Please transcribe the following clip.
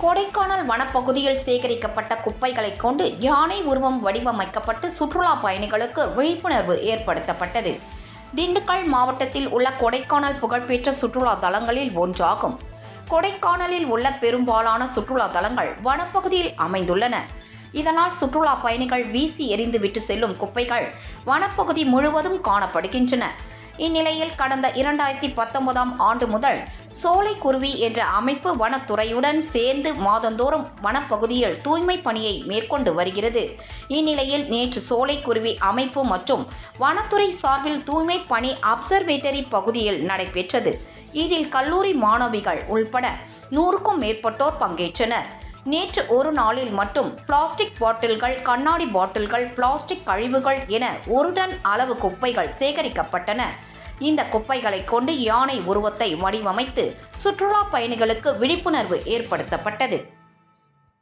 கொடைக்கானல் வனப்பகுதியில் சேகரிக்கப்பட்ட குப்பைகளை கொண்டு யானை உருவம் வடிவமைக்கப்பட்டு சுற்றுலா பயணிகளுக்கு விழிப்புணர்வு ஏற்படுத்தப்பட்டது. திண்டுக்கல் மாவட்டத்தில் உள்ள கொடைக்கானல் புகழ்பெற்ற சுற்றுலா தலங்களில் ஒன்றாகும். கொடைக்கானலில் உள்ள பெரும்பாலான சுற்றுலா தலங்கள் வனப்பகுதியில் அமைந்துள்ளன. இதனால் சுற்றுலா பயணிகள் வீசி எறிந்துவிட்டு செல்லும் குப்பைகள் வனப்பகுதி முழுவதும் காணப்படுகின்றன. இந்நிலையில் கடந்த 2019ஆம் ஆண்டு முதல் சோலைக்குருவி என்ற அமைப்பு வனத்துறையுடன் சேர்ந்து மாதந்தோறும் வனப்பகுதியில் தூய்மை பணியை மேற்கொண்டு வருகிறது. இந்நிலையில் நேற்று சோலைக்குருவி அமைப்பு மற்றும் வனத்துறை சார்பில் தூய்மை பணி அப்சர்வேட்டரி பகுதியில் நடைபெற்றது. இதில் கல்லூரி மாணவிகள் உள்பட 100க்கும் மேற்பட்டோர் பங்கேற்றனர். நேற்று ஒரு நாளில் மட்டும் பிளாஸ்டிக் பாட்டில்கள், கண்ணாடி பாட்டில்கள், பிளாஸ்டிக் கழிவுகள் என 1 டன் அளவு குப்பைகள் சேகரிக்கப்பட்டன. இந்த குப்பைகளை கொண்டு யானை உருவத்தை வடிவமைத்து சுற்றுலா பயணிகளுக்கு விழிப்புணர்வு ஏற்படுத்தப்பட்டது.